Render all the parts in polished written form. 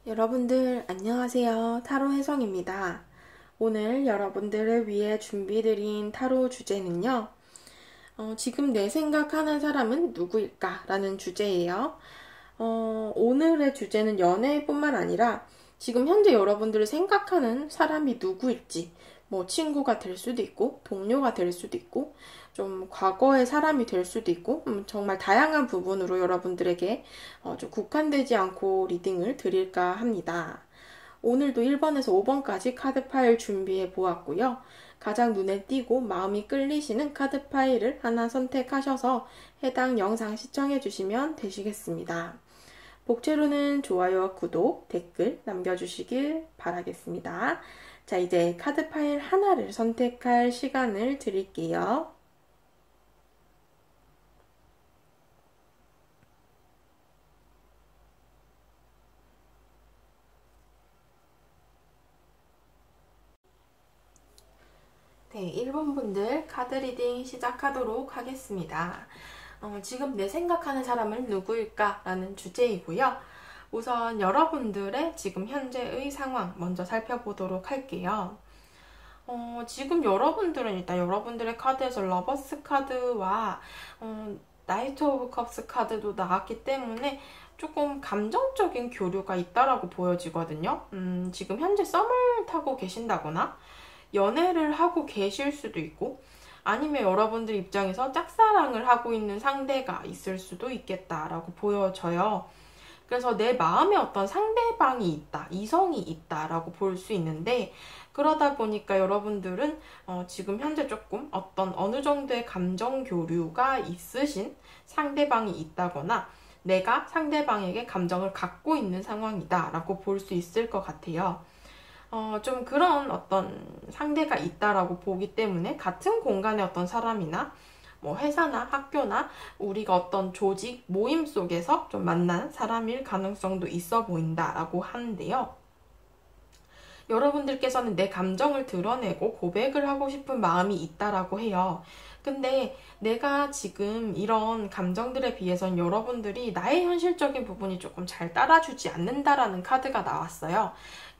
여러분들 안녕하세요. 타로 혜성입니다. 오늘 여러분들을 위해 준비드린 타로 주제는요. 지금 내 생각하는 사람은 누구일까? 라는 주제예요. 오늘의 주제는 연애뿐만 아니라 지금 현재 여러분들이 생각하는 사람이 누구일지, 뭐 친구가 될 수도 있고, 동료가 될 수도 있고, 좀 과거의 사람이 될 수도 있고, 정말 다양한 부분으로 여러분들에게 좀 국한되지 않고 리딩을 드릴까 합니다. 오늘도 1번에서 5번까지 카드 파일 준비해 보았고요. 가장 눈에 띄고 마음이 끌리시는 카드 파일을 하나 선택하셔서 해당 영상 시청해 주시면 되시겠습니다. 복채로는 좋아요와 구독, 댓글 남겨주시길 바라겠습니다. 자, 이제 카드 파일 하나를 선택할 시간을 드릴게요. 네, 1번 분들 카드 리딩 시작하도록 하겠습니다. 지금 내 생각하는 사람은 누구일까? 라는 주제이고요. 우선 여러분들의 지금 현재의 상황 먼저 살펴보도록 할게요. 지금 여러분들은 일단 여러분들의 카드에서 러버스 카드와 나이트 오브 컵스 카드도 나왔기 때문에 조금 감정적인 교류가 있다라고 보여지거든요. 지금 현재 썸을 타고 계신다거나 연애를 하고 계실 수도 있고 아니면 여러분들 입장에서 짝사랑을 하고 있는 상대가 있을 수도 있겠다라고 보여져요. 그래서 내 마음에 어떤 상대방이 있다, 이성이 있다라고 볼 수 있는데 그러다 보니까 여러분들은 지금 현재 조금 어느 정도의 감정 교류가 있으신 상대방이 있다거나 내가 상대방에게 감정을 갖고 있는 상황이다라고 볼 수 있을 것 같아요. 좀 그런 어떤 상대가 있다라고 보기 때문에 같은 공간의 어떤 사람이나 뭐 회사나 학교나 우리가 어떤 조직, 모임 속에서 좀 만난 사람일 가능성도 있어 보인다라고 하는데요. 여러분들께서는 내 감정을 드러내고 고백을 하고 싶은 마음이 있다라고 해요. 근데 내가 지금 이런 감정들에 비해선 여러분들이 나의 현실적인 부분이 조금 잘 따라주지 않는다라는 카드가 나왔어요.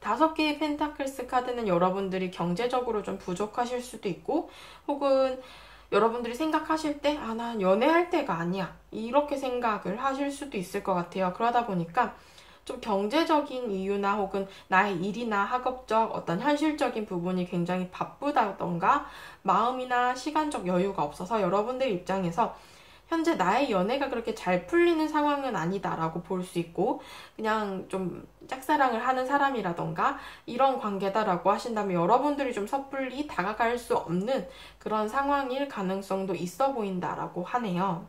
5개의 펜타클스 카드는 여러분들이 경제적으로 좀 부족하실 수도 있고 혹은 여러분들이 생각하실 때 난 연애할 때가 아니야 이렇게 생각을 하실 수도 있을 것 같아요. 그러다 보니까 좀 경제적인 이유나 혹은 나의 일이나 학업적 어떤 현실적인 부분이 굉장히 바쁘다던가 마음이나 시간적 여유가 없어서 여러분들 입장에서 현재 나의 연애가 그렇게 잘 풀리는 상황은 아니다라고 볼 수 있고 그냥 좀 짝사랑을 하는 사람이라던가 이런 관계다라고 하신다면 여러분들이 좀 섣불리 다가갈 수 없는 그런 상황일 가능성도 있어 보인다라고 하네요.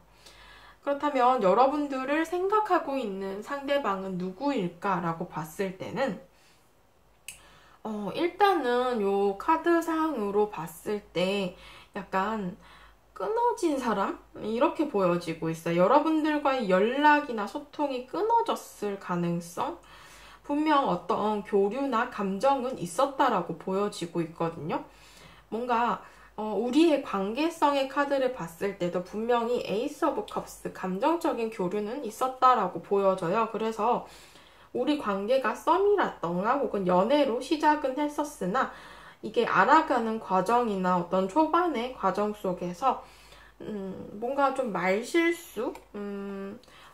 그렇다면 여러분들을 생각하고 있는 상대방은 누구일까라고 봤을 때는 일단은 요 카드상으로 봤을 때 약간 끊어진 사람? 이렇게 보여지고 있어요. 여러분들과의 연락이나 소통이 끊어졌을 가능성? 분명 어떤 교류나 감정은 있었다라고 보여지고 있거든요. 뭔가 우리의 관계성의 카드를 봤을 때도 분명히 에이스 오브 컵스 감정적인 교류는 있었다라고 보여져요. 그래서 우리 관계가 썸이라던가 혹은 연애로 시작은 했었으나 이게 알아가는 과정이나 어떤 초반의 과정 속에서 뭔가 좀 말실수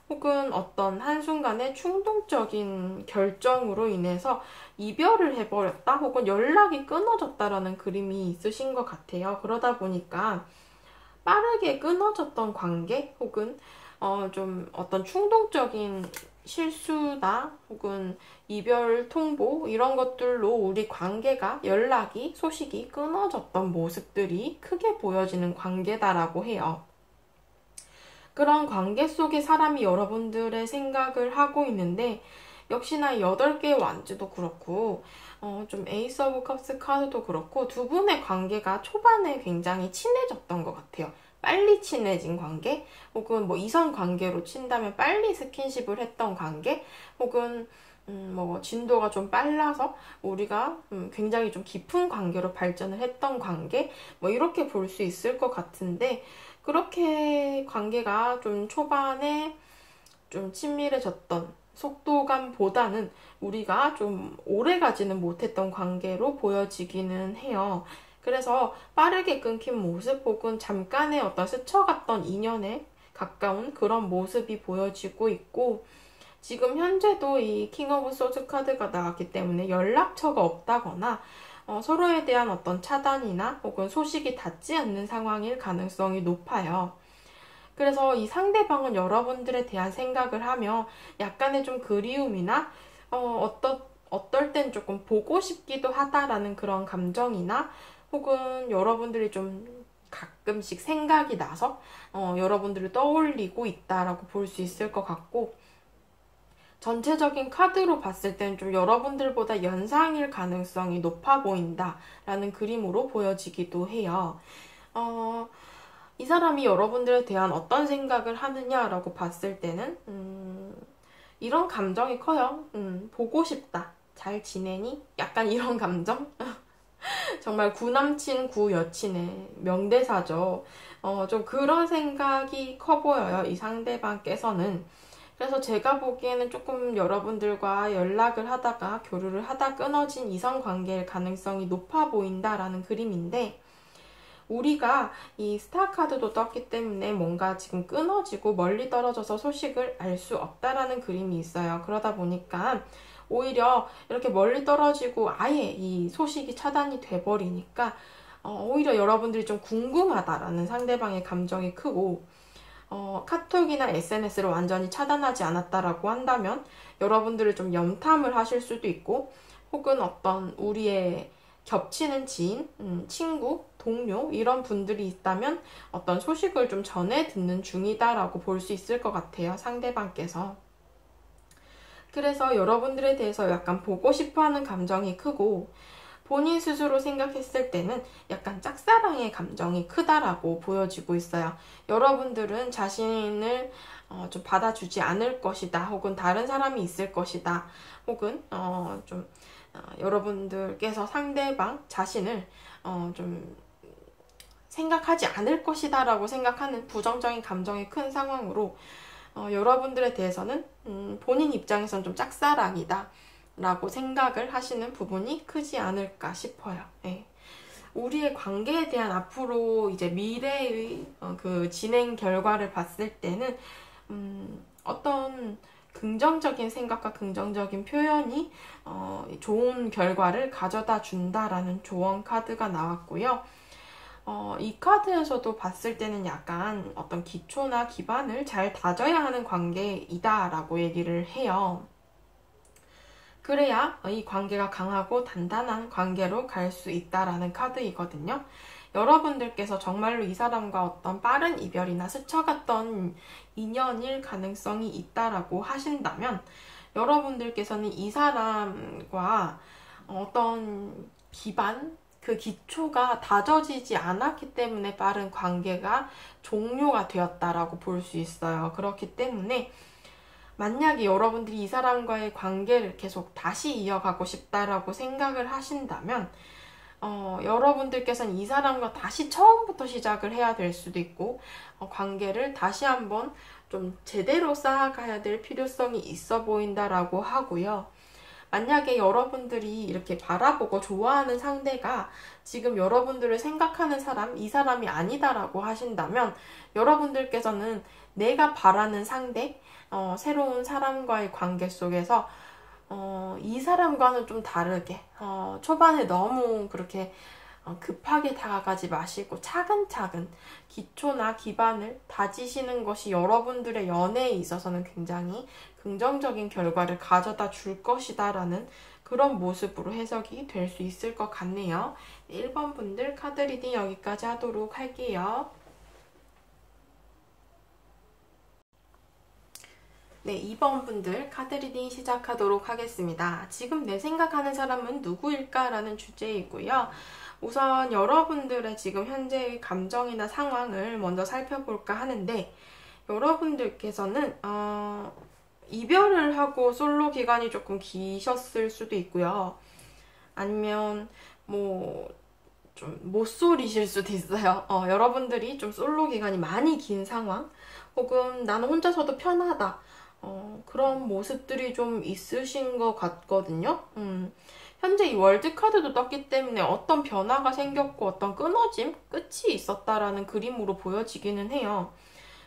혹은 어떤 한순간의 충동적인 결정으로 인해서 이별을 해버렸다 혹은 연락이 끊어졌다라는 그림이 있으신 것 같아요. 그러다 보니까 빠르게 끊어졌던 관계 혹은 좀 어떤 충동적인 실수나 혹은 이별 통보 이런 것들로 우리 관계가 연락이 소식이 끊어졌던 모습들이 크게 보여지는 관계다라고 해요. 그런 관계 속의 사람이 여러분들의 생각을 하고 있는데 역시나 8개의 완즈도 그렇고 좀 에이스 오브 컵스 카드도 그렇고 두 분의 관계가 초반에 굉장히 친해졌던 것 같아요. 빨리 친해진 관계 혹은 뭐 이성 관계로 친다면 빨리 스킨십을 했던 관계 혹은 뭐 진도가 좀 빨라서 우리가 굉장히 좀 깊은 관계로 발전을 했던 관계 뭐 이렇게 볼 수 있을 것 같은데 그렇게 관계가 좀 초반에 좀 친밀해졌던 속도감보다는 우리가 좀 오래 가지는 못했던 관계로 보여지기는 해요. 그래서 빠르게 끊긴 모습 혹은 잠깐의 어떤 스쳐갔던 인연에 가까운 그런 모습이 보여지고 있고, 지금 현재도 이 킹 오브 소드 카드가 나왔기 때문에 연락처가 없다거나 서로에 대한 어떤 차단이나 혹은 소식이 닿지 않는 상황일 가능성이 높아요. 그래서 이 상대방은 여러분들에 대한 생각을 하며 약간의 좀 그리움이나 어떨 땐 조금 보고 싶기도 하다라는 그런 감정이나 혹은 여러분들이 좀 가끔씩 생각이 나서 여러분들을 떠올리고 있다라고 볼 수 있을 것 같고, 전체적인 카드로 봤을 때는 좀 여러분들보다 연상일 가능성이 높아 보인다라는 그림으로 보여지기도 해요. 이 사람이 여러분들에 대한 어떤 생각을 하느냐라고 봤을 때는 이런 감정이 커요. 보고 싶다. 잘 지내니? 약간 이런 감정? 정말 구남친 구여친의 명대사죠. 좀 그런 생각이 커 보여요. 이 상대방께서는. 그래서 제가 보기에는 조금 여러분들과 연락을 하다가 교류를 하다 끊어진 이성 관계일 가능성이 높아 보인다라는 그림인데, 우리가 이 스타 카드도 떴기 때문에 뭔가 지금 끊어지고 멀리 떨어져서 소식을 알 수 없다라는 그림이 있어요. 그러다 보니까 오히려 이렇게 멀리 떨어지고 아예 이 소식이 차단이 돼버리니까 오히려 여러분들이 좀 궁금하다라는 상대방의 감정이 크고, 카톡이나 SNS를 완전히 차단하지 않았다라고 한다면 여러분들을 좀 염탐을 하실 수도 있고, 혹은 어떤 우리의 겹치는 지인, 친구, 동료 이런 분들이 있다면 어떤 소식을 좀 전해 듣는 중이다라고 볼 수 있을 것 같아요, 상대방께서. 그래서 여러분들에 대해서 약간 보고 싶어하는 감정이 크고, 본인 스스로 생각했을 때는 약간 짝사랑의 감정이 크다라고 보여지고 있어요. 여러분들은 자신을 좀 받아주지 않을 것이다, 혹은 다른 사람이 있을 것이다, 혹은 여러분들께서 상대방 자신을 좀 생각하지 않을 것이다 라고 생각하는 부정적인 감정이 큰 상황으로, 여러분들에 대해서는 본인 입장에서는 좀 짝사랑이다 라고 생각을 하시는 부분이 크지 않을까 싶어요. 네. 우리의 관계에 대한 앞으로 이제 미래의 그 진행 결과를 봤을 때는 어떤 긍정적인 생각과 긍정적인 표현이 좋은 결과를 가져다 준다라는 조언 카드가 나왔고요. 이 카드에서도 봤을 때는 약간 어떤 기초나 기반을 잘 다져야 하는 관계이다라고 얘기를 해요. 그래야 이 관계가 강하고 단단한 관계로 갈 수 있다라는 카드이거든요. 여러분들께서 정말로 이 사람과 어떤 빠른 이별이나 스쳐갔던 인연일 가능성이 있다라고 하신다면, 여러분들께서는 이 사람과 어떤 기반, 그 기초가 다져지지 않았기 때문에 빠른 관계가 종료가 되었다라고 볼 수 있어요. 그렇기 때문에 만약에 여러분들이 이 사람과의 관계를 계속 다시 이어가고 싶다라고 생각을 하신다면 여러분들께서는 이 사람과 다시 처음부터 시작을 해야 될 수도 있고, 관계를 다시 한번 좀 제대로 쌓아가야 될 필요성이 있어 보인다라고 하고요. 만약에 여러분들이 이렇게 바라보고 좋아하는 상대가 지금 여러분들을 생각하는 사람, 이 사람이 아니다라고 하신다면, 여러분들께서는 내가 바라는 상대, 새로운 사람과의 관계 속에서 이 사람과는 좀 다르게 초반에 너무 그렇게 급하게 다가가지 마시고 차근차근 기초나 기반을 다지시는 것이 여러분들의 연애에 있어서는 굉장히 긍정적인 결과를 가져다 줄 것이다 라는 그런 모습으로 해석이 될 수 있을 것 같네요. 1번 분들 카드 리딩 여기까지 하도록 할게요. 네, 2번 분들 카드 리딩 시작하도록 하겠습니다. 지금 내 생각하는 사람은 누구일까? 라는 주제이고요. 우선 여러분들의 지금 현재의 감정이나 상황을 먼저 살펴볼까 하는데, 여러분들께서는 이별을 하고 솔로 기간이 조금 기셨을 수도 있고요. 아니면 좀 못소리실 수도 있어요. 여러분들이 좀 솔로 기간이 많이 긴 상황, 혹은 나는 혼자서도 편하다, 그런 모습들이 좀 있으신 것 같거든요. 현재 이 월드카드도 떴기 때문에 어떤 변화가 생겼고 어떤 끊어짐, 끝이 있었다라는 그림으로 보여지기는 해요.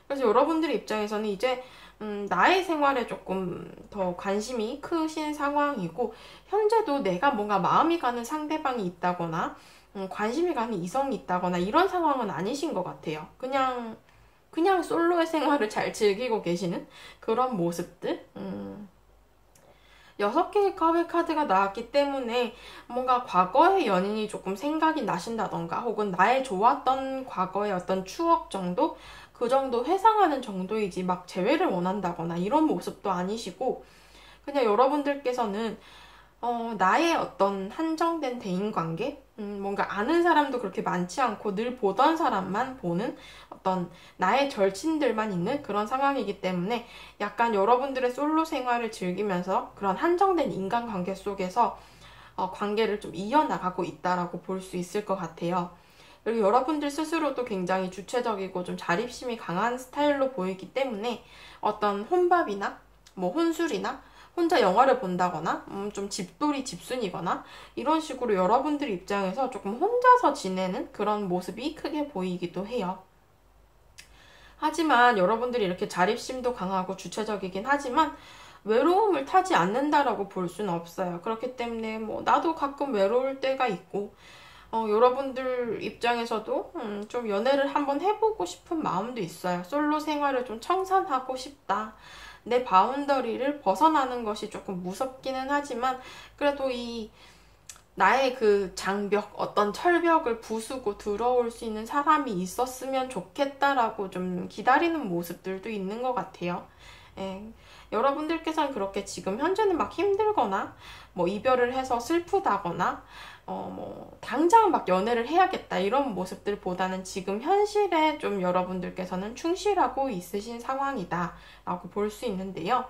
그래서 여러분들의 입장에서는 이제 나의 생활에 조금 더 관심이 크신 상황이고, 현재도 내가 뭔가 마음이 가는 상대방이 있다거나 관심이 가는 이성이 있다거나 이런 상황은 아니신 것 같아요. 그냥 솔로의 생활을 잘 즐기고 계시는 그런 모습들. 6개의 컵의 카드가 나왔기 때문에 뭔가 과거의 연인이 조금 생각이 나신다던가, 혹은 나의 좋았던 과거의 어떤 추억 정도? 그 정도 회상하는 정도이지 막 재회를 원한다거나 이런 모습도 아니시고, 그냥 여러분들께서는 나의 어떤 한정된 대인관계? 뭔가 아는 사람도 그렇게 많지 않고 늘 보던 사람만 보는 어떤 나의 절친들만 있는 그런 상황이기 때문에 약간 여러분들의 솔로 생활을 즐기면서 그런 한정된 인간관계 속에서 관계를 좀 이어나가고 있다라고 볼 수 있을 것 같아요. 그리고 여러분들 스스로도 굉장히 주체적이고 좀 자립심이 강한 스타일로 보이기 때문에 어떤 혼밥이나 뭐 혼술이나 혼자 영화를 본다거나 좀 집돌이 집순이거나 이런 식으로 여러분들 입장에서 조금 혼자서 지내는 그런 모습이 크게 보이기도 해요. 하지만 여러분들이 이렇게 자립심도 강하고 주체적이긴 하지만 외로움을 타지 않는다라고 볼 수는 없어요. 그렇기 때문에 뭐 나도 가끔 외로울 때가 있고, 여러분들 입장에서도 좀 연애를 한번 해보고 싶은 마음도 있어요. 솔로 생활을 좀 청산하고 싶다. 내 바운더리를 벗어나는 것이 조금 무섭기는 하지만, 그래도 이 나의 그 장벽, 어떤 철벽을 부수고 들어올 수 있는 사람이 있었으면 좋겠다라고 좀 기다리는 모습들도 있는 것 같아요. 예. 여러분들께서는 그렇게 지금 현재는 막 힘들거나 뭐 이별을 해서 슬프다거나 뭐 당장 막 연애를 해야겠다 이런 모습들보다는 지금 현실에 좀 여러분들께서는 충실하고 있으신 상황이다 라고 볼 수 있는데요.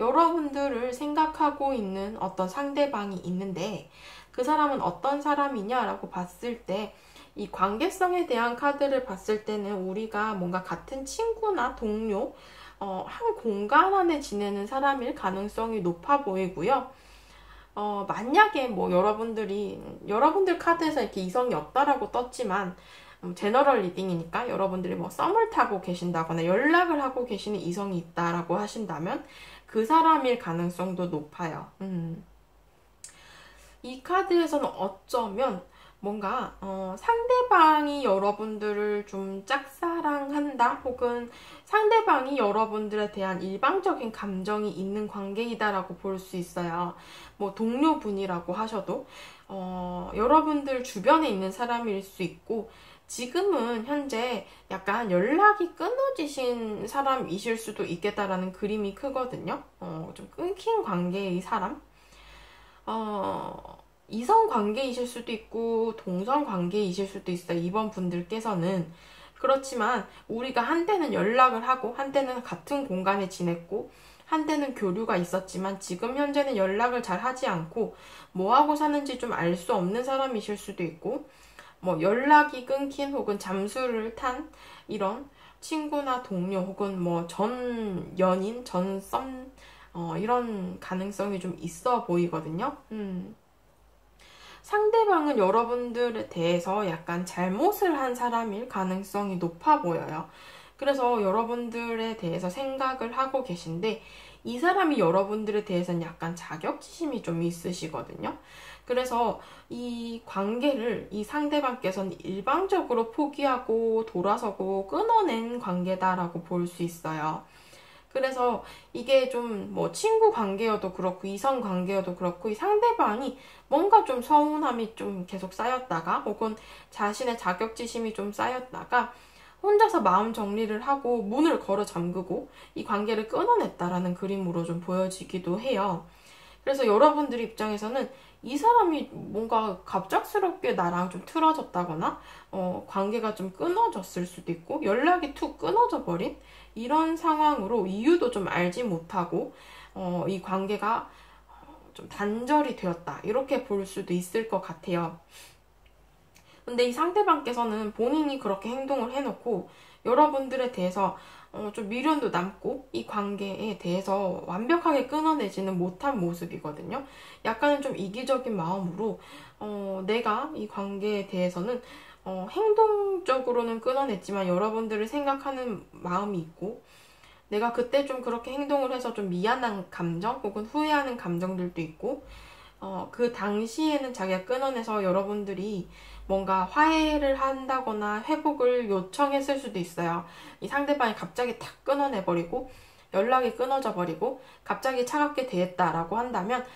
여러분들을 생각하고 있는 어떤 상대방이 있는데, 그 사람은 어떤 사람이냐라고 봤을 때 이 관계성에 대한 카드를 봤을 때는 우리가 뭔가 같은 친구나 동료, 한 공간 안에 지내는 사람일 가능성이 높아 보이고요. 만약에 뭐 여러분들 카드에서 이렇게 이성이 없다라고 떴지만, 제너럴 리딩이니까 여러분들이 뭐 썸을 타고 계신다거나 연락을 하고 계시는 이성이 있다라고 하신다면 그 사람일 가능성도 높아요. 이 카드에서는 어쩌면 뭔가 상대방이 여러분들을 좀 짝사랑한다, 혹은 상대방이 여러분들에 대한 일방적인 감정이 있는 관계이다라고 볼 수 있어요. 뭐 동료분이라고 하셔도 여러분들 주변에 있는 사람일 수 있고, 지금은 현재 약간 연락이 끊어지신 사람이실 수도 있겠다라는 그림이 크거든요. 좀 끊긴 관계의 사람? 이성 관계이실 수도 있고 동성 관계이실 수도 있어요. 이번 분들께서는. 그렇지만 우리가 한때는 연락을 하고 한때는 같은 공간에 지냈고 한때는 교류가 있었지만 지금 현재는 연락을 잘 하지 않고 뭐하고 사는지 좀 알 수 없는 사람이실 수도 있고, 뭐 연락이 끊긴 혹은 잠수를 탄 이런 친구나 동료 혹은 뭐 전 연인, 전 썸, 이런 가능성이 좀 있어 보이거든요. 상대방은 여러분들에 대해서 약간 잘못을 한 사람일 가능성이 높아 보여요. 그래서 여러분들에 대해서 생각을 하고 계신데, 이 사람이 여러분들에 대해서는 약간 자격지심이 좀 있으시거든요. 그래서 이 관계를 이 상대방께서는 일방적으로 포기하고 돌아서고 끊어낸 관계다라고 볼 수 있어요. 그래서 이게 좀 뭐 친구 관계여도 그렇고 이성 관계여도 그렇고 이 상대방이 뭔가 좀 서운함이 좀 계속 쌓였다가 혹은 자신의 자격지심이 좀 쌓였다가 혼자서 마음 정리를 하고 문을 걸어 잠그고 이 관계를 끊어냈다라는 그림으로 좀 보여지기도 해요. 그래서 여러분들 입장에서는 이 사람이 뭔가 갑작스럽게 나랑 좀 틀어졌다거나 관계가 좀 끊어졌을 수도 있고 연락이 툭 끊어져 버린 이런 상황으로 이유도 좀 알지 못하고 이 관계가 좀 단절이 되었다 이렇게 볼 수도 있을 것 같아요. 근데 이 상대방께서는 본인이 그렇게 행동을 해놓고 여러분들에 대해서 좀 미련도 남고 이 관계에 대해서 완벽하게 끊어내지는 못한 모습이거든요. 약간은 좀 이기적인 마음으로 내가 이 관계에 대해서는 행동적으로는 끊어냈지만 여러분들을 생각하는 마음이 있고 내가 그때 좀 그렇게 행동을 해서 좀 미안한 감정 혹은 후회하는 감정들도 있고 그 당시에는 자기가 끊어내서 여러분들이 뭔가 화해를 한다거나 회복을 요청했을 수도 있어요. 이 상대방이 갑자기 탁 끊어내버리고 연락이 끊어져 버리고 갑자기 차갑게 대했다라고 한다면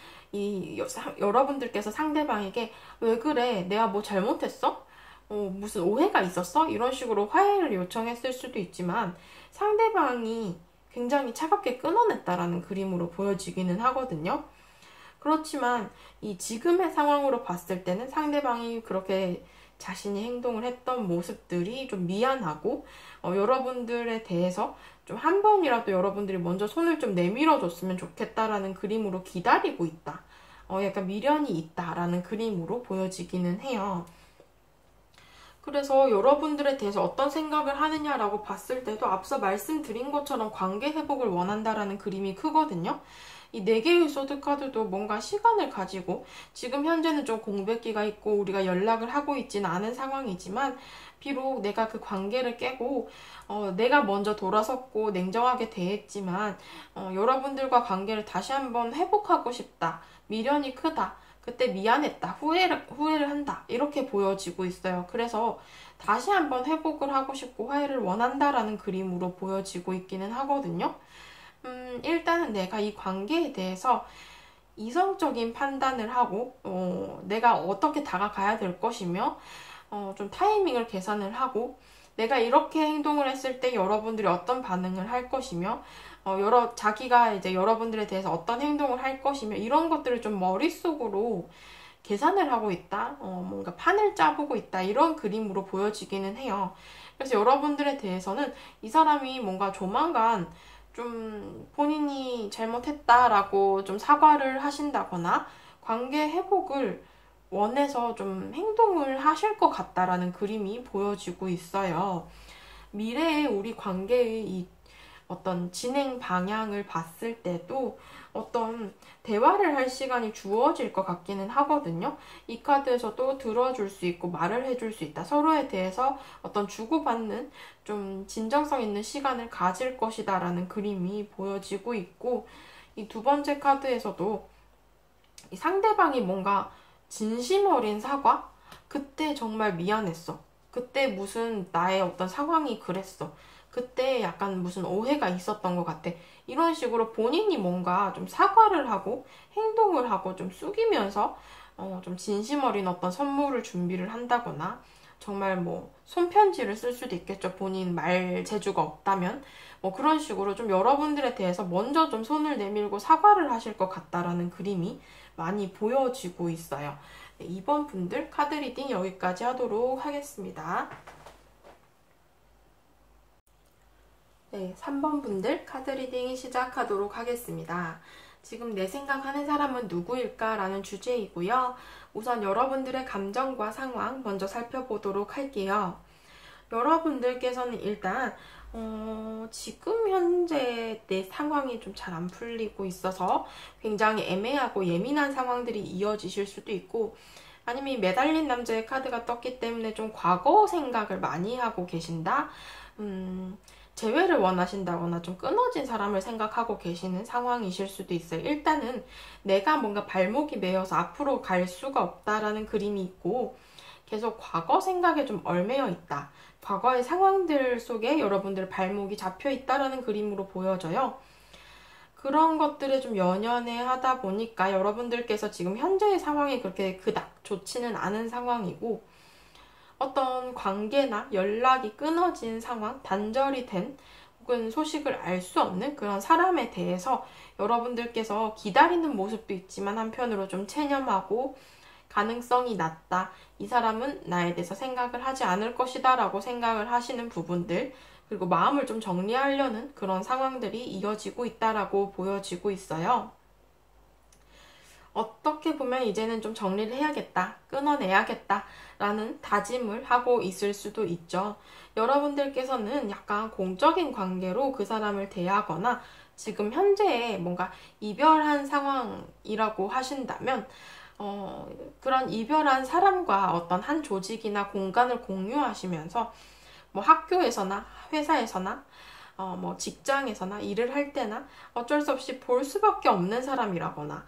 여러분들께서 상대방에게 왜 그래? 내가 뭐 잘못했어? 무슨 오해가 있었어? 이런 식으로 화해를 요청했을 수도 있지만 상대방이 굉장히 차갑게 끊어냈다라는 그림으로 보여지기는 하거든요. 그렇지만 이 지금의 상황으로 봤을 때는 상대방이 그렇게 자신이 행동을 했던 모습들이 좀 미안하고 여러분들에 대해서 좀 한 번이라도 여러분들이 먼저 손을 좀 내밀어 줬으면 좋겠다라는 그림으로 기다리고 있다. 약간 미련이 있다라는 그림으로 보여지기는 해요. 그래서 여러분들에 대해서 어떤 생각을 하느냐라고 봤을 때도 앞서 말씀드린 것처럼 관계 회복을 원한다라는 그림이 크거든요. 이 4개의 소드 카드도 뭔가 시간을 가지고 지금 현재는 좀 공백기가 있고 우리가 연락을 하고 있지는 않은 상황이지만 비록 내가 그 관계를 깨고 내가 먼저 돌아섰고 냉정하게 대했지만 여러분들과 관계를 다시 한번 회복하고 싶다. 미련이 크다. 그때 미안했다. 후회를 한다. 이렇게 보여지고 있어요. 그래서 다시 한번 회복을 하고 싶고 화해를 원한다라는 그림으로 보여지고 있기는 하거든요. 일단은 내가 이 관계에 대해서 이성적인 판단을 하고 내가 어떻게 다가가야 될 것이며 좀 타이밍을 계산을 하고 내가 이렇게 행동을 했을 때 여러분들이 어떤 반응을 할 것이며 자기가 이제 여러분들에 대해서 어떤 행동을 할 것이며 이런 것들을 좀 머릿속으로 계산을 하고 있다. 뭔가 판을 짜보고 있다. 이런 그림으로 보여지기는 해요. 그래서 여러분들에 대해서는 이 사람이 뭔가 조만간 좀 본인이 잘못했다라고 좀 사과를 하신다거나 관계 회복을 원해서 좀 행동을 하실 것 같다라는 그림이 보여지고 있어요. 미래의 우리 관계의 이 어떤 진행 방향을 봤을 때도 어떤 대화를 할 시간이 주어질 것 같기는 하거든요. 이 카드에서도 들어줄 수 있고 말을 해줄 수 있다. 서로에 대해서 어떤 주고받는 좀 진정성 있는 시간을 가질 것이다 라는 그림이 보여지고 있고 이 2번째 카드에서도 이 상대방이 뭔가 진심 어린 사과? 그때 정말 미안했어. 그때 무슨 나의 어떤 상황이 그랬어. 그때 약간 무슨 오해가 있었던 것 같아. 이런 식으로 본인이 뭔가 좀 사과를 하고 행동을 하고 좀 숙이면서 좀 진심 어린 어떤 선물을 준비를 한다거나 정말 뭐 손편지를 쓸 수도 있겠죠. 본인 말 재주가 없다면 뭐 그런 식으로 좀 여러분들에 대해서 먼저 좀 손을 내밀고 사과를 하실 것 같다라는 그림이 많이 보여지고 있어요. 네, 2번 분들 카드 리딩 여기까지 하도록 하겠습니다. 네, 3번 분들 카드 리딩 시작하도록 하겠습니다. 지금 내 생각하는 사람은 누구일까? 라는 주제이고요. 우선 여러분들의 감정과 상황 먼저 살펴보도록 할게요. 여러분들께서는 일단 지금 현재 내 상황이 좀 잘 안 풀리고 있어서 굉장히 애매하고 예민한 상황들이 이어지실 수도 있고 아니면 매달린 남자의 카드가 떴기 때문에 좀 과거 생각을 많이 하고 계신다? 재회를 원하신다거나 좀 끊어진 사람을 생각하고 계시는 상황이실 수도 있어요. 일단은 내가 뭔가 발목이 매여서 앞으로 갈 수가 없다라는 그림이 있고 계속 과거 생각에 좀 얽매여 있다. 과거의 상황들 속에 여러분들 발목이 잡혀 있다라는 그림으로 보여져요. 그런 것들에 좀 연연해 하다 보니까 여러분들께서 지금 현재의 상황이 그렇게 그닥 좋지는 않은 상황이고 어떤 관계나 연락이 끊어진 상황, 단절이 된 혹은 소식을 알 수 없는 그런 사람에 대해서 여러분들께서 기다리는 모습도 있지만 한편으로 좀 체념하고 가능성이 낮다. 이 사람은 나에 대해서 생각을 하지 않을 것이다 라고 생각을 하시는 부분들 그리고 마음을 좀 정리하려는 그런 상황들이 이어지고 있다라고 보여지고 있어요. 어떻게 보면 이제는 좀 정리를 해야겠다, 끊어내야겠다 라는 다짐을 하고 있을 수도 있죠. 여러분들께서는 약간 공적인 관계로 그 사람을 대하거나 지금 현재에 뭔가 이별한 상황이라고 하신다면 그런 이별한 사람과 어떤 한 조직이나 공간을 공유하시면서 뭐 학교에서나 회사에서나 뭐 직장에서나 일을 할 때나 어쩔 수 없이 볼 수밖에 없는 사람이라거나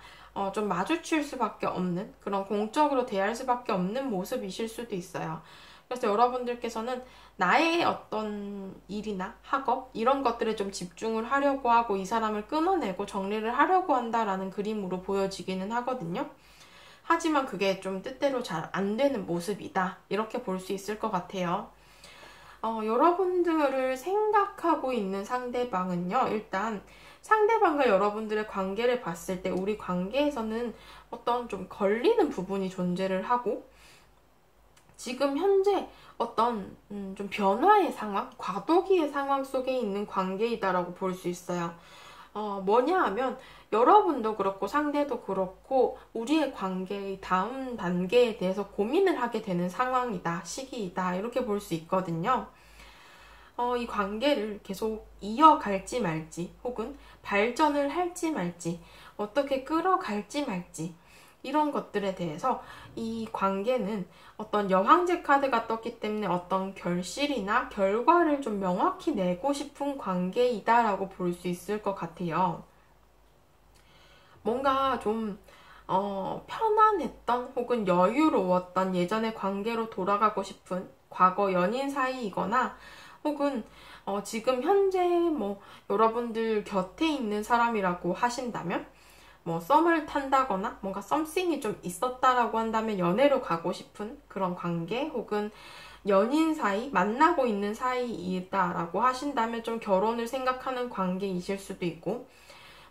좀 마주칠 수밖에 없는 그런 공적으로 대할 수밖에 없는 모습이실 수도 있어요. 그래서 여러분들께서는 나의 어떤 일이나 학업 이런 것들에 좀 집중을 하려고 하고 이 사람을 끊어내고 정리를 하려고 한다라는 그림으로 보여지기는 하거든요. 하지만 그게 좀 뜻대로 잘 안 되는 모습이다. 이렇게 볼 수 있을 것 같아요. 여러분들을 생각하고 있는 상대방은요, 일단 상대방과 여러분들의 관계를 봤을 때 우리 관계에서는 어떤 좀 걸리는 부분이 존재를 하고 지금 현재 어떤 좀 변화의 상황, 과도기의 상황 속에 있는 관계이다라고 볼 수 있어요. 뭐냐 하면 여러분도 그렇고 상대도 그렇고 우리의 관계의 다음 단계에 대해서 고민을 하게 되는 상황이다, 시기이다 이렇게 볼 수 있거든요. 이 관계를 계속 이어갈지 말지 혹은 발전을 할지 말지 어떻게 끌어갈지 말지 이런 것들에 대해서 이 관계는 어떤 여황제 카드가 떴기 때문에 어떤 결실이나 결과를 좀 명확히 내고 싶은 관계이다라고 볼 수 있을 것 같아요. 뭔가 좀 편안했던 혹은 여유로웠던 예전의 관계로 돌아가고 싶은 과거 연인 사이이거나 혹은 지금 현재 뭐 여러분들 곁에 있는 사람이라고 하신다면 뭐 썸을 탄다거나 뭔가 썸씽이 좀 있었다라고 한다면 연애로 가고 싶은 그런 관계 혹은 연인 사이 만나고 있는 사이이다라고 하신다면 좀 결혼을 생각하는 관계이실 수도 있고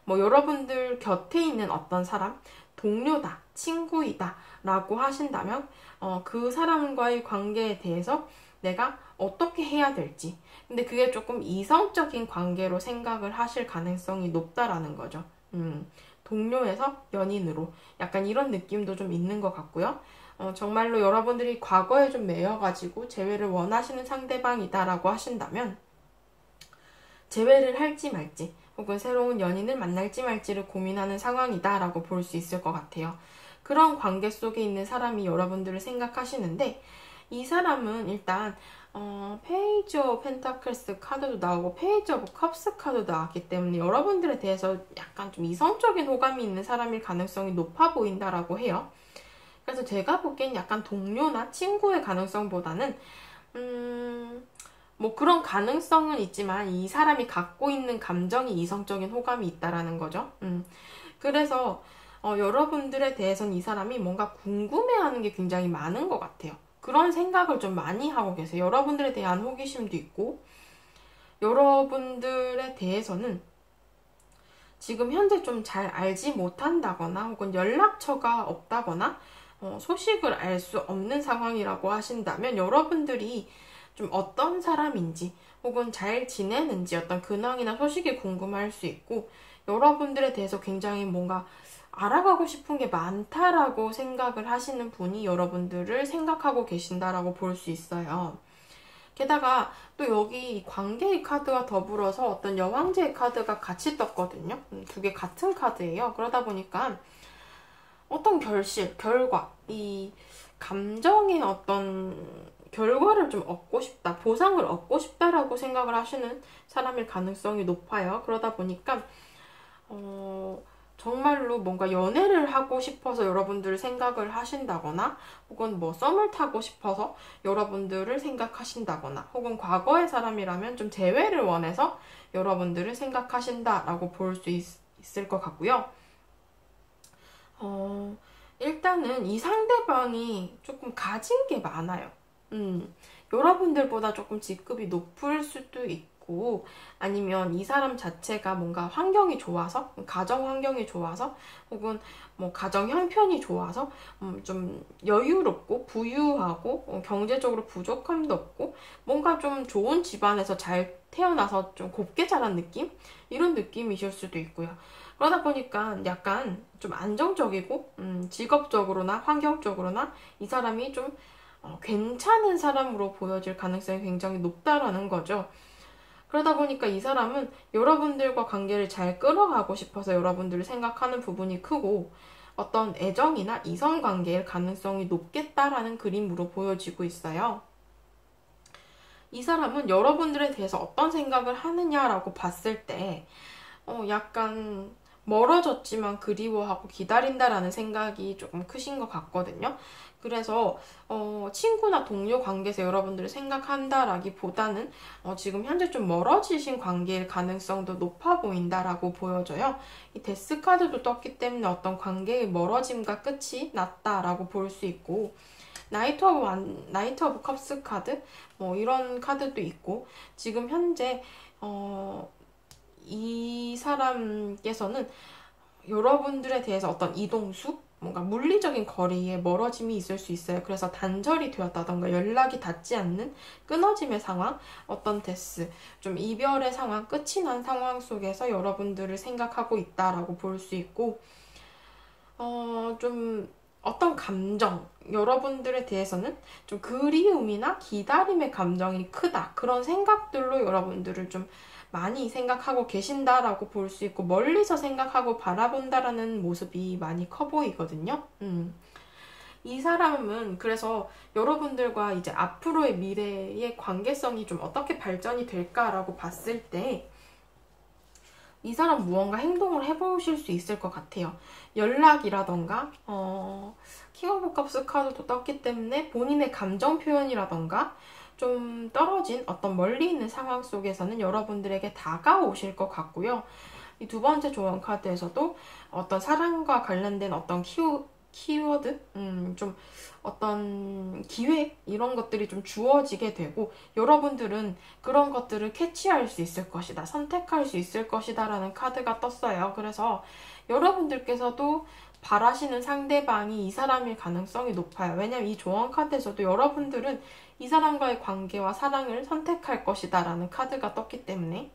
뭐 여러분들 곁에 있는 어떤 사람 동료다 친구이다 라고 하신다면 그 사람과의 관계에 대해서 내가 어떻게 해야 될지 근데 그게 조금 이성적인 관계로 생각을 하실 가능성이 높다라는 거죠. 동료에서 연인으로 약간 이런 느낌도 좀 있는 것 같고요. 정말로 여러분들이 과거에 좀 매여가지고 재회를 원하시는 상대방이다라고 하신다면 재회를 할지 말지 혹은 새로운 연인을 만날지 말지를 고민하는 상황이다라고 볼 수 있을 것 같아요. 그런 관계 속에 있는 사람이 여러분들을 생각하시는데 이 사람은 일단 페이지 오브 펜타클스 카드도 나오고 페이지 오브 컵스 카드도 나왔기 때문에 여러분들에 대해서 약간 좀 이성적인 호감이 있는 사람일 가능성이 높아 보인다라고 해요. 그래서 제가 보기엔 약간 동료나 친구의 가능성보다는 뭐 그런 가능성은 있지만 이 사람이 갖고 있는 감정이 이성적인 호감이 있다라는 거죠. 그래서 여러분들에 대해서는 이 사람이 뭔가 궁금해하는 게 굉장히 많은 것 같아요. 그런 생각을 좀 많이 하고 계세요. 여러분들에 대한 호기심도 있고 여러분들에 대해서는 지금 현재 좀 잘 알지 못한다거나 혹은 연락처가 없다거나 소식을 알 수 없는 상황이라고 하신다면 여러분들이 좀 어떤 사람인지 혹은 잘 지내는지 어떤 근황이나 소식이 궁금할 수 있고 여러분들에 대해서 굉장히 뭔가 알아가고 싶은 게 많다라고 생각을 하시는 분이 여러분들을 생각하고 계신다라고 볼 수 있어요. 게다가 또 여기 관계의 카드와 더불어서 어떤 여왕제의 카드가 같이 떴거든요. 두 개 같은 카드예요. 그러다 보니까 어떤 결실, 결과, 이 감정의 어떤 결과를 좀 얻고 싶다, 보상을 얻고 싶다라고 생각을 하시는 사람일 가능성이 높아요. 그러다 보니까 정말로 뭔가 연애를 하고 싶어서 여러분들을 생각을 하신다거나 혹은 뭐 썸을 타고 싶어서 여러분들을 생각하신다거나 혹은 과거의 사람이라면 좀 재회를 원해서 여러분들을 생각하신다라고 볼 수 있을 것 같고요. 일단은 이 상대방이 조금 가진 게 많아요. 여러분들보다 조금 직급이 높을 수도 있고 아니면 이 사람 자체가 뭔가 환경이 좋아서 가정 환경이 좋아서 혹은 뭐 가정 형편이 좋아서 좀 여유롭고 부유하고 경제적으로 부족함도 없고 뭔가 좀 좋은 집안에서 잘 태어나서 좀 곱게 자란 느낌? 이런 느낌이실 수도 있고요. 그러다 보니까 약간 좀 안정적이고 직업적으로나 환경적으로나 이 사람이 좀 괜찮은 사람으로 보여질 가능성이 굉장히 높다라는 거죠. 그러다 보니까 이 사람은 여러분들과 관계를 잘 끌어가고 싶어서 여러분들을 생각하는 부분이 크고 어떤 애정이나 이성 관계일 가능성이 높겠다라는 그림으로 보여지고 있어요. 이 사람은 여러분들에 대해서 어떤 생각을 하느냐라고 봤을 때 약간 멀어졌지만 그리워하고 기다린다라는 생각이 조금 크신 것 같거든요. 그래서 친구나 동료 관계에서 여러분들을 생각한다라기보다는 지금 현재 좀 멀어지신 관계일 가능성도 높아 보인다라고 보여져요. 이 데스 카드도 떴기 때문에 어떤 관계의 멀어짐과 끝이 났다라고 볼 수 있고 나이트 오브 컵스 카드 뭐 이런 카드도 있고 지금 현재 이 사람께서는 여러분들에 대해서 어떤 이동수, 뭔가 물리적인 거리에 멀어짐이 있을 수 있어요. 그래서 단절이 되었다던가 연락이 닿지 않는 끊어짐의 상황, 어떤 데스, 좀 이별의 상황, 끝이 난 상황 속에서 여러분들을 생각하고 있다라고 볼 수 있고 좀 어떤 감정, 여러분들에 대해서는 좀 그리움이나 기다림의 감정이 크다. 그런 생각들로 여러분들을 좀 많이 생각하고 계신다라고 볼 수 있고 멀리서 생각하고 바라본다라는 모습이 많이 커 보이거든요. 이 사람은 그래서 여러분들과 이제 앞으로의 미래의 관계성이 좀 어떻게 발전이 될까라고 봤을 때 이 사람 무언가 행동을 해보실 수 있을 것 같아요. 연락이라던가 킹 오브 컵스 카드도 떴기 때문에 본인의 감정 표현이라던가 좀 떨어진 어떤 멀리 있는 상황 속에서는 여러분들에게 다가오실 것 같고요. 이 두 번째 조언 카드에서도 어떤 사랑과 관련된 어떤 키워드, 좀 어떤 기회 이런 것들이 좀 주어지게 되고 여러분들은 그런 것들을 캐치할 수 있을 것이다, 선택할 수 있을 것이다 라는 카드가 떴어요. 그래서 여러분들께서도 바라시는 상대방이 이 사람일 가능성이 높아요. 왜냐면 이 조언 카드에서도 여러분들은 이 사람과의 관계와 사랑을 선택할 것이다 라는 카드가 떴기 때문에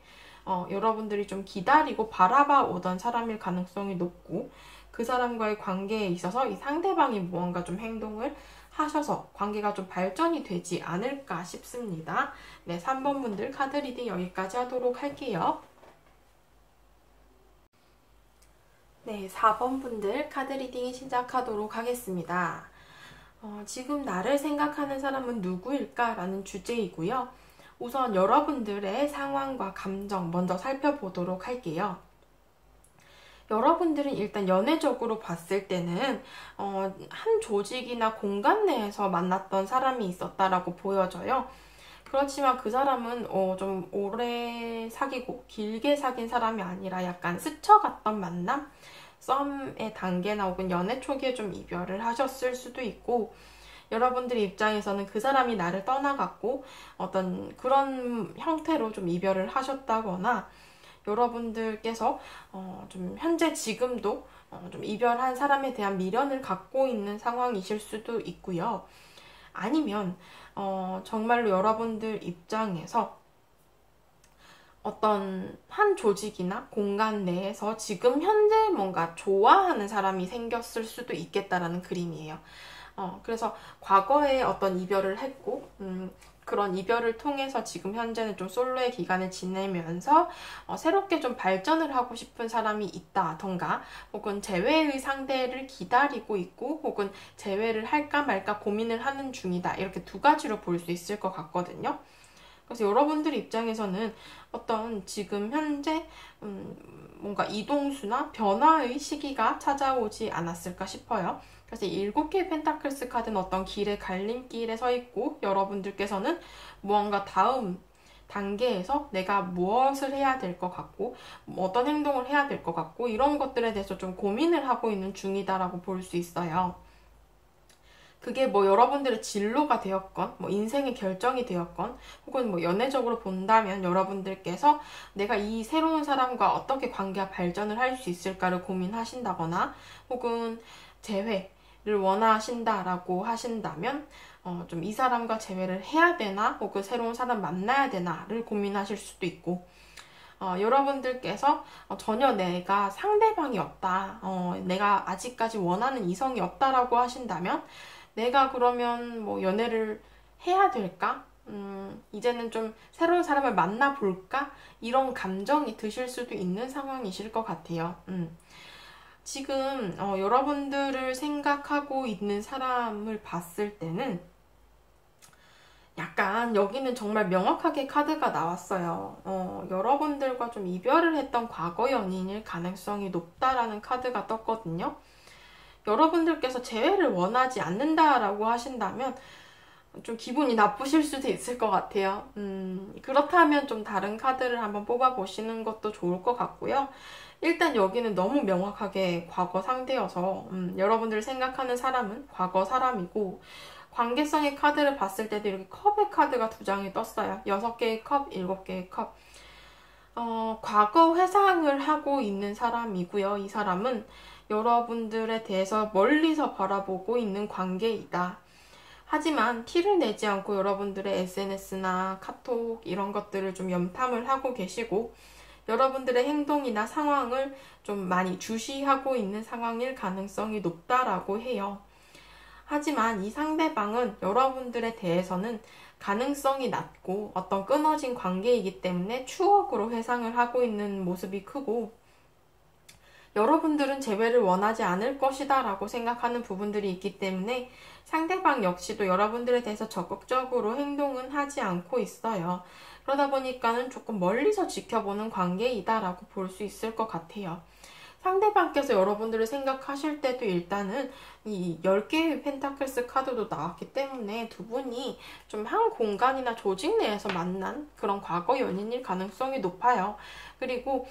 여러분들이 좀 기다리고 바라봐 오던 사람일 가능성이 높고 그 사람과의 관계에 있어서 이 상대방이 무언가 좀 행동을 하셔서 관계가 좀 발전이 되지 않을까 싶습니다. 네, 3번 분들 카드 리딩 여기까지 하도록 할게요. 네, 4번 분들 카드 리딩 시작하도록 하겠습니다. 지금 나를 생각하는 사람은 누구일까? 라는 주제이고요. 우선 여러분들의 상황과 감정 먼저 살펴보도록 할게요. 여러분들은 일단 연애적으로 봤을 때는 한 조직이나 공간 내에서 만났던 사람이 있었다라고 보여져요. 그렇지만 그 사람은 좀 오래 사귀고 길게 사귄 사람이 아니라 약간 스쳐갔던 만남? 썸의 단계나 혹은 연애 초기에 좀 이별을 하셨을 수도 있고 여러분들 입장에서는 그 사람이 나를 떠나갔고 어떤 그런 형태로 좀 이별을 하셨다거나 여러분들께서 좀 현재 지금도 좀 이별한 사람에 대한 미련을 갖고 있는 상황이실 수도 있고요. 아니면 정말로 여러분들 입장에서 어떤 한 조직이나 공간 내에서 지금 현재 뭔가 좋아하는 사람이 생겼을 수도 있겠다라는 그림이에요. 그래서 과거에 어떤 이별을 했고 그런 이별을 통해서 지금 현재는 좀 솔로의 기간을 지내면서 새롭게 좀 발전을 하고 싶은 사람이 있다던가 혹은 재회의 상대를 기다리고 있고 혹은 재회를 할까 말까 고민을 하는 중이다. 이렇게 두 가지로 볼 수 있을 것 같거든요. 그래서 여러분들 입장에서는 어떤 지금 현재 뭔가 이동수나 변화의 시기가 찾아오지 않았을까 싶어요. 그래서 7개의 펜타클스 카드는 어떤 길의 갈림길에 서 있고 여러분들께서는 무언가 다음 단계에서 내가 무엇을 해야 될 것 같고 어떤 행동을 해야 될 것 같고 이런 것들에 대해서 좀 고민을 하고 있는 중이다라고 볼 수 있어요. 그게 뭐 여러분들의 진로가 되었건 뭐 인생의 결정이 되었건 혹은 뭐 연애적으로 본다면 여러분들께서 내가 이 새로운 사람과 어떻게 관계가 발전을 할 수 있을까를 고민하신다거나 혹은 재회를 원하신다라고 하신다면 좀 이 사람과 재회를 해야 되나 혹은 새로운 사람 만나야 되나를 고민하실 수도 있고, 여러분들께서 전혀 내가 상대방이 없다, 내가 아직까지 원하는 이성이 없다라고 하신다면 내가 그러면 뭐 연애를 해야 될까? 이제는 좀 새로운 사람을 만나볼까? 이런 감정이 드실 수도 있는 상황이실 것 같아요. 지금 여러분들을 생각하고 있는 사람을 봤을 때는 약간 여기는 정말 명확하게 카드가 나왔어요. 여러분들과 좀 이별을 했던 과거 연인일 가능성이 높다라는 카드가 떴거든요. 여러분들께서 재회를 원하지 않는다라고 하신다면 좀 기분이 나쁘실 수도 있을 것 같아요. 그렇다면 좀 다른 카드를 한번 뽑아보시는 것도 좋을 것 같고요. 일단 여기는 너무 명확하게 과거 상대여서 여러분들 생각하는 사람은 과거 사람이고, 관계성의 카드를 봤을 때도 이렇게 컵의 카드가 두 장이 떴어요. 6개의 컵, 7개의 컵. 과거 회상을 하고 있는 사람이고요. 이 사람은 여러분들에 대해서 멀리서 바라보고 있는 관계이다. 하지만 티를 내지 않고 여러분들의 SNS나 카톡 이런 것들을 좀 염탐을 하고 계시고, 여러분들의 행동이나 상황을 좀 많이 주시하고 있는 상황일 가능성이 높다라고 해요. 하지만 이 상대방은 여러분들에 대해서는 가능성이 낮고 어떤 끊어진 관계이기 때문에 추억으로 회상을 하고 있는 모습이 크고, 여러분들은 재회를 원하지 않을 것이다 라고 생각하는 부분들이 있기 때문에 상대방 역시도 여러분들에 대해서 적극적으로 행동은 하지 않고 있어요. 그러다 보니까는 조금 멀리서 지켜보는 관계이다 라고 볼 수 있을 것 같아요. 상대방께서 여러분들을 생각하실 때도 일단은 이 10개의 펜타클스 카드도 나왔기 때문에 두 분이 좀 한 공간이나 조직 내에서 만난 그런 과거 연인일 가능성이 높아요. 그리고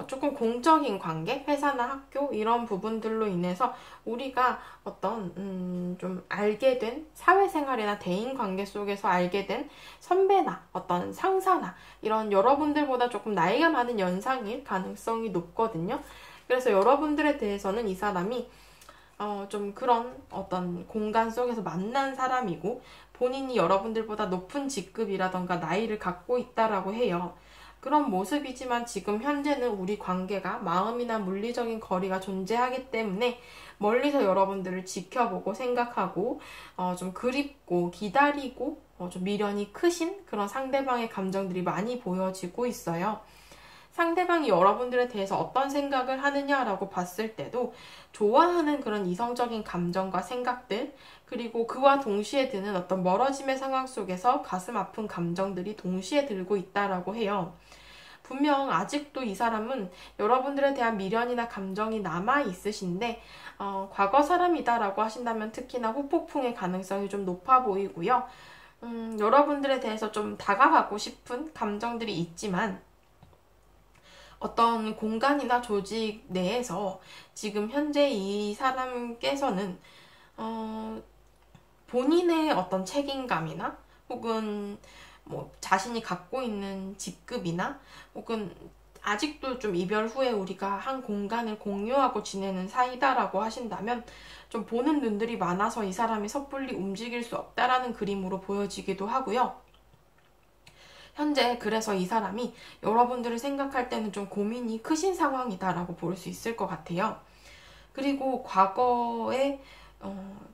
조금 공적인 관계, 회사나 학교 이런 부분들로 인해서 우리가 어떤 좀 알게 된 사회생활이나 대인관계 속에서 알게 된 선배나 어떤 상사나 이런 여러분들보다 조금 나이가 많은 연상일 가능성이 높거든요. 그래서 여러분들에 대해서는 이 사람이 좀 그런 어떤 공간 속에서 만난 사람이고, 본인이 여러분들보다 높은 직급이라던가 나이를 갖고 있다라고 해요. 그런 모습이지만 지금 현재는 우리 관계가 마음이나 물리적인 거리가 존재하기 때문에 멀리서 여러분들을 지켜보고 생각하고 좀 그립고 기다리고 좀 미련이 크신 그런 상대방의 감정들이 많이 보여지고 있어요. 상대방이 여러분들에 대해서 어떤 생각을 하느냐라고 봤을 때도 좋아하는 그런 이성적인 감정과 생각들, 그리고 그와 동시에 드는 어떤 멀어짐의 상황 속에서 가슴 아픈 감정들이 동시에 들고 있다라고 해요. 분명 아직도 이 사람은 여러분들에 대한 미련이나 감정이 남아 있으신데 과거 사람이다라고 하신다면 특히나 후폭풍의 가능성이 좀 높아 보이고요. 여러분들에 대해서 좀 다가가고 싶은 감정들이 있지만 어떤 공간이나 조직 내에서 지금 현재 이 사람께서는 본인의 어떤 책임감이나 혹은 뭐 자신이 갖고 있는 직급이나 혹은 아직도 좀 이별 후에 우리가 한 공간을 공유하고 지내는 사이다라고 하신다면 좀 보는 눈들이 많아서 이 사람이 섣불리 움직일 수 없다라는 그림으로 보여지기도 하고요. 현재 그래서 이 사람이 여러분들을 생각할 때는 좀 고민이 크신 상황이다라고 볼 수 있을 것 같아요. 그리고 과거에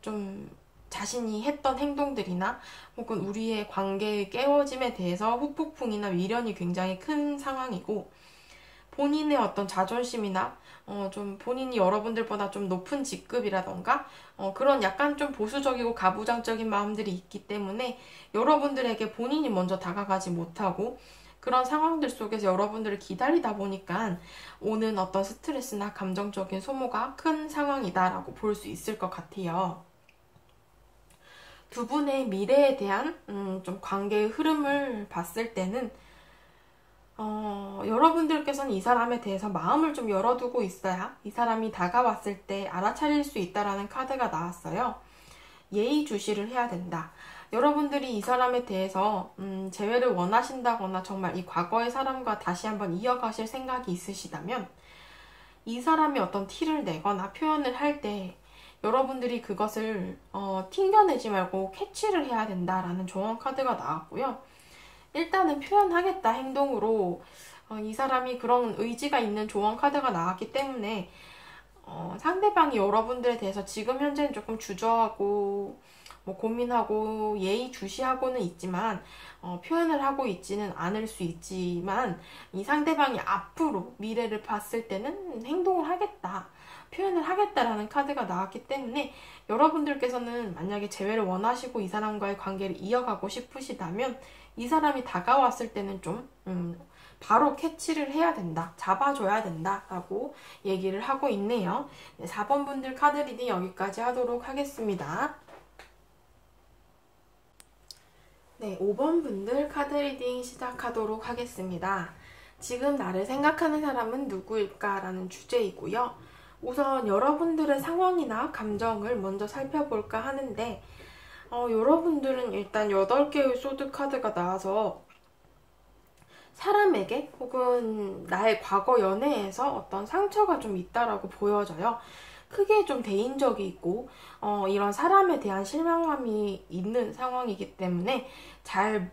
좀 자신이 했던 행동들이나 혹은 우리의 관계의 깨어짐에 대해서 후폭풍이나 미련이 굉장히 큰 상황이고, 본인의 어떤 자존심이나 좀 본인이 여러분들보다 좀 높은 직급이라던가 그런 약간 좀 보수적이고 가부장적인 마음들이 있기 때문에 여러분들에게 본인이 먼저 다가가지 못하고 그런 상황들 속에서 여러분들을 기다리다 보니까 오는 어떤 스트레스나 감정적인 소모가 큰 상황이다라고 볼 수 있을 것 같아요. 두 분의 미래에 대한 좀 관계의 흐름을 봤을 때는 여러분들께서는 이 사람에 대해서 마음을 좀 열어두고 있어야 이 사람이 다가왔을 때 알아차릴 수 있다라는 카드가 나왔어요. 예의주시를 해야 된다. 여러분들이 이 사람에 대해서 재회를 원하신다거나 정말 이 과거의 사람과 다시 한번 이어가실 생각이 있으시다면 이 사람이 어떤 티를 내거나 표현을 할 때 여러분들이 그것을 튕겨내지 말고 캐치를 해야 된다라는 조언 카드가 나왔고요. 일단은 표현하겠다 행동으로 이 사람이 그런 의지가 있는 조언 카드가 나왔기 때문에 상대방이 여러분들에 대해서 지금 현재는 조금 주저하고 뭐 고민하고 예의주시하고는 있지만 표현을 하고 있지는 않을 수 있지만 이 상대방이 앞으로 미래를 봤을 때는 행동을 하겠다, 표현을 하겠다라는 카드가 나왔기 때문에 여러분들께서는 만약에 재회를 원하시고 이 사람과의 관계를 이어가고 싶으시다면 이 사람이 다가왔을 때는 좀 바로 캐치를 해야 된다, 잡아줘야 된다 라고 얘기를 하고 있네요. 네, 4번 분들 카드 리딩 여기까지 하도록 하겠습니다. 네, 5번 분들 카드 리딩 시작하도록 하겠습니다. 지금 나를 생각하는 사람은 누구일까? 라는 주제이고요. 우선 여러분들의 상황이나 감정을 먼저 살펴볼까 하는데 여러분들은 일단 8개의 소드 카드가 나와서 사람에게 혹은 나의 과거 연애에서 어떤 상처가 좀 있다라고 보여져요. 크게 좀 대인적이고 이런 사람에 대한 실망감이 있는 상황이기 때문에 잘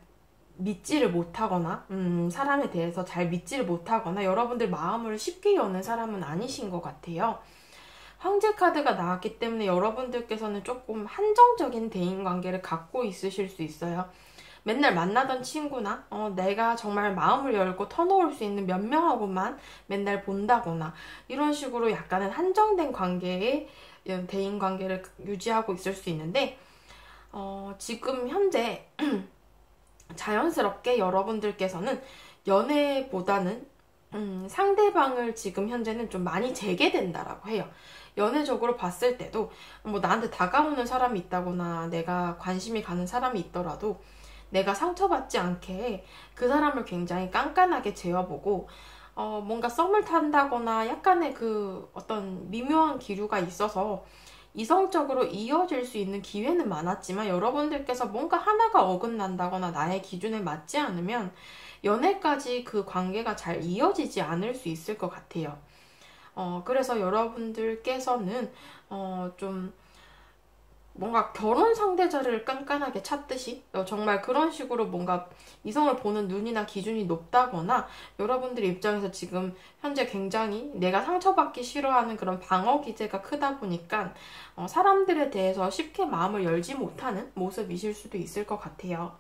믿지를 못하거나 사람에 대해서 잘 믿지를 못하거나 여러분들 마음을 쉽게 여는 사람은 아니신 것 같아요. 황제 카드가 나왔기 때문에 여러분들께서는 조금 한정적인 대인관계를 갖고 있으실 수 있어요. 맨날 만나던 친구나 내가 정말 마음을 열고 터놓을 수 있는 몇 명하고만 맨날 본다거나 이런 식으로 약간은 한정된 관계의 대인관계를 유지하고 있을 수 있는데 지금 현재 자연스럽게 여러분들께서는 연애보다는 상대방을 지금 현재는 좀 많이 재게된다라고 해요. 연애적으로 봤을 때도 뭐 나한테 다가오는 사람이 있다거나 내가 관심이 가는 사람이 있더라도 내가 상처받지 않게 그 사람을 굉장히 깐깐하게 재어보고 뭔가 썸을 탄다거나 약간의 그 어떤 미묘한 기류가 있어서 이성적으로 이어질 수 있는 기회는 많았지만 여러분들께서 뭔가 하나가 어긋난다거나 나의 기준에 맞지 않으면 연애까지 그 관계가 잘 이어지지 않을 수 있을 것 같아요. 그래서 여러분들께서는 좀 뭔가 결혼 상대자를 깐깐하게 찾듯이 정말 그런 식으로 뭔가 이성을 보는 눈이나 기준이 높다거나 여러분들의 입장에서 지금 현재 굉장히 내가 상처받기 싫어하는 그런 방어 기제가 크다 보니까 사람들에 대해서 쉽게 마음을 열지 못하는 모습이실 수도 있을 것 같아요.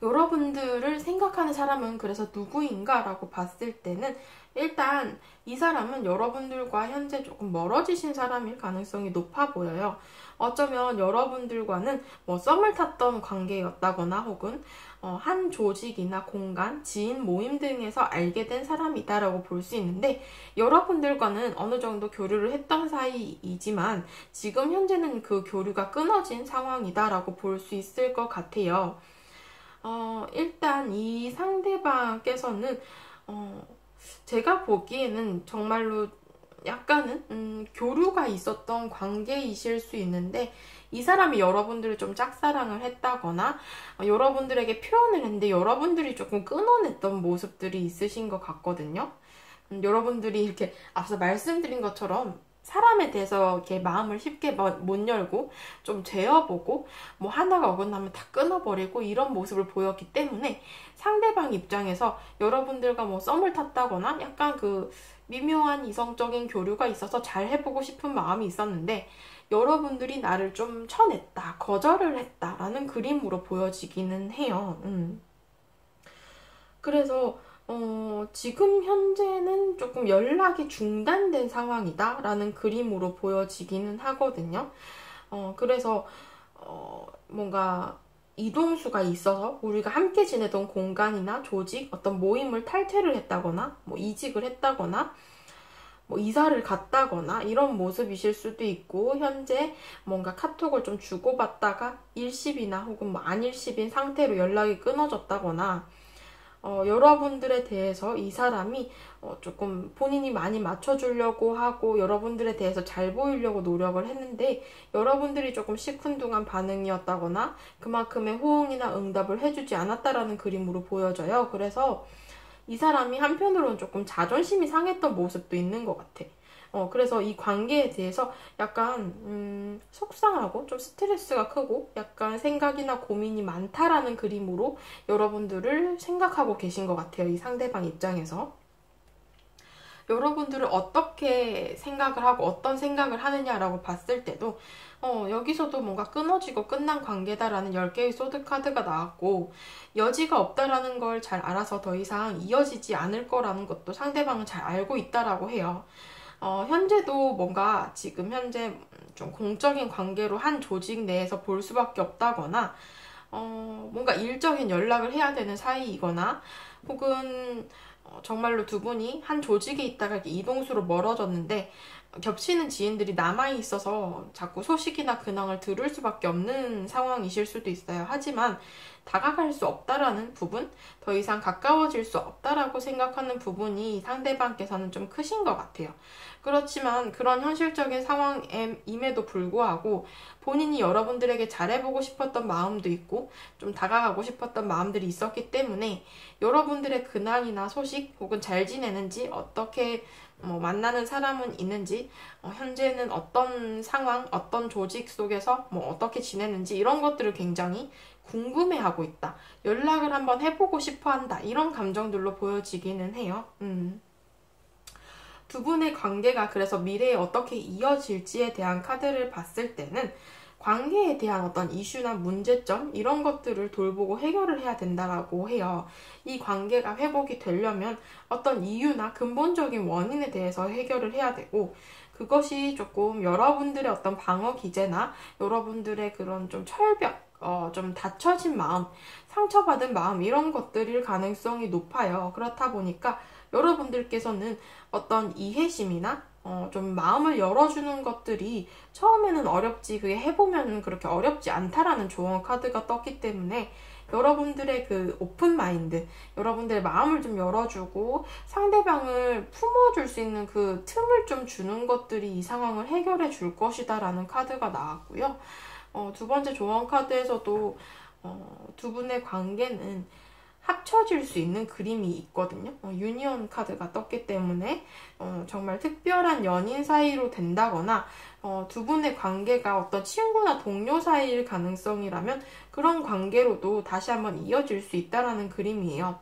여러분들을 생각하는 사람은 그래서 누구인가 라고 봤을 때는 일단 이 사람은 여러분들과 현재 조금 멀어지신 사람일 가능성이 높아 보여요. 어쩌면 여러분들과는 뭐 썸을 탔던 관계였다거나 혹은 한 조직이나 공간, 지인 모임 등에서 알게 된 사람이다라고 볼 수 있는데 여러분들과는 어느 정도 교류를 했던 사이이지만 지금 현재는 그 교류가 끊어진 상황이다라고 볼 수 있을 것 같아요. 일단 이 상대방께서는 제가 보기에는 정말로 약간은 교류가 있었던 관계이실 수 있는데 이 사람이 여러분들을 좀 짝사랑을 했다거나 여러분들에게 표현을 했는데 여러분들이 조금 끊어냈던 모습들이 있으신 것 같거든요. 여러분들이 이렇게 앞서 말씀드린 것처럼 사람에 대해서 이렇게 마음을 쉽게 못 열고 좀 재어보고 뭐 하나가 어긋나면 다 끊어버리고 이런 모습을 보였기 때문에 상대방 입장에서 여러분들과 뭐 썸을 탔다거나 약간 그 미묘한 이성적인 교류가 있어서 잘 해보고 싶은 마음이 있었는데 여러분들이 나를 좀 쳐냈다, 거절을 했다라는 그림으로 보여지기는 해요. 그래서 지금 현재는 조금 연락이 중단된 상황이다 라는 그림으로 보여지기는 하거든요. 그래서 뭔가 이동수가 있어서 우리가 함께 지내던 공간이나 조직, 어떤 모임을 탈퇴를 했다거나 뭐 이직을 했다거나 뭐 이사를 갔다거나 이런 모습이실 수도 있고 현재 뭔가 카톡을 좀 주고받다가 일십이나 혹은 뭐 안일십인 상태로 연락이 끊어졌다거나 여러분들에 대해서 이 사람이 조금 본인이 많이 맞춰주려고 하고 여러분들에 대해서 잘 보이려고 노력을 했는데 여러분들이 조금 시큰둥한 반응이었다거나 그만큼의 호응이나 응답을 해주지 않았다라는 그림으로 보여져요. 그래서 이 사람이 한편으로는 조금 자존심이 상했던 모습도 있는 것 같아. 그래서 이 관계에 대해서 약간, 속상하고 좀 스트레스가 크고 약간 생각이나 고민이 많다라는 그림으로 여러분들을 생각하고 계신 것 같아요. 이 상대방 입장에서. 여러분들을 어떻게 생각을 하고 어떤 생각을 하느냐라고 봤을 때도 여기서도 뭔가 끊어지고 끝난 관계다라는 10개의 소드 카드가 나왔고 여지가 없다라는 걸 잘 알아서 더 이상 이어지지 않을 거라는 것도 상대방은 잘 알고 있다라고 해요. 현재도 뭔가 지금 현재 좀 공적인 관계로 한 조직 내에서 볼 수밖에 없다거나 뭔가 일적인 연락을 해야 되는 사이이거나 혹은 정말로 두 분이 한 조직에 있다가 이렇게 이동수로 멀어졌는데 겹치는 지인들이 남아있어서 자꾸 소식이나 근황을 들을 수밖에 없는 상황이실 수도 있어요. 하지만 다가갈 수 없다라는 부분, 더 이상 가까워질 수 없다라고 생각하는 부분이 상대방께서는 좀 크신 것 같아요. 그렇지만 그런 현실적인 상황임에도 불구하고 본인이 여러분들에게 잘해보고 싶었던 마음도 있고 좀 다가가고 싶었던 마음들이 있었기 때문에 여러분들의 근황이나 소식 혹은 잘 지내는지 어떻게 만나는 사람은 있는지 현재는 어떤 상황, 어떤 조직 속에서 어떻게 지내는지 이런 것들을 굉장히 궁금해하고 있다. 연락을 한번 해보고 싶어 한다. 이런 감정들로 보여지기는 해요. 두 분의 관계가 그래서 미래에 어떻게 이어질지에 대한 카드를 봤을 때는 관계에 대한 어떤 이슈나 문제점 이런 것들을 돌보고 해결을 해야 된다라고 해요. 이 관계가 회복이 되려면 어떤 이유나 근본적인 원인에 대해서 해결을 해야 되고 그것이 조금 여러분들의 어떤 방어 기제나 여러분들의 그런 좀 철벽 좀 닫혀진 마음, 상처받은 마음 이런 것들일 가능성이 높아요. 그렇다 보니까 여러분들께서는 어떤 이해심이나 좀 마음을 열어주는 것들이 처음에는 어렵지 그게 해보면 그렇게 어렵지 않다라는 조언 카드가 떴기 때문에 여러분들의 그 오픈 마인드, 여러분들의 마음을 좀 열어주고 상대방을 품어줄 수 있는 그 틈을 좀 주는 것들이 이 상황을 해결해 줄 것이다 라는 카드가 나왔고요. 두 번째 조언 카드에서도 두 분의 관계는 합쳐질 수 있는 그림이 있거든요. 유니온 카드가 떴기 때문에 정말 특별한 연인 사이로 된다거나 두 분의 관계가 어떤 친구나 동료 사이일 가능성이라면 그런 관계로도 다시 한번 이어질 수 있다는 그림이에요.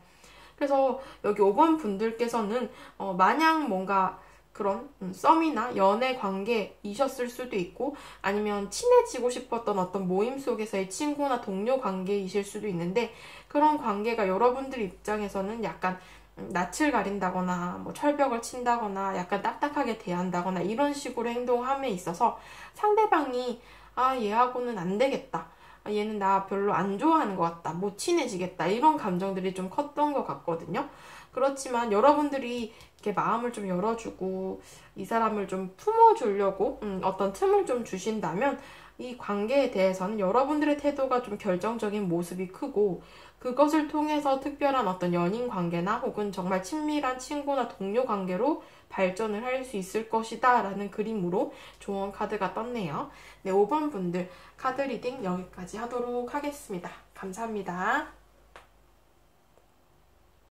그래서 여기 5번 분들께서는 마냥 뭔가 그런 썸이나 연애 관계이셨을 수도 있고 아니면 친해지고 싶었던 어떤 모임 속에서의 친구나 동료 관계이실 수도 있는데 그런 관계가 여러분들 입장에서는 약간 낯을 가린다거나 철벽을 친다거나 약간 딱딱하게 대한다거나 이런 식으로 행동함에 있어서 상대방이 얘하고는 안 되겠다. 얘는 나 별로 안 좋아하는 것 같다. 못 친해지겠다. 이런 감정들이 좀 컸던 것 같거든요. 그렇지만 여러분들이 이렇게 마음을 좀 열어주고 이 사람을 좀 품어주려고 어떤 틈을 좀 주신다면 이 관계에 대해서는 여러분들의 태도가 좀 결정적인 모습이 크고 그것을 통해서 특별한 어떤 연인 관계나 혹은 정말 친밀한 친구나 동료 관계로 발전을 할 수 있을 것이다 라는 그림으로 조언 카드가 떴네요. 네, 5번 분들 카드 리딩 여기까지 하도록 하겠습니다. 감사합니다.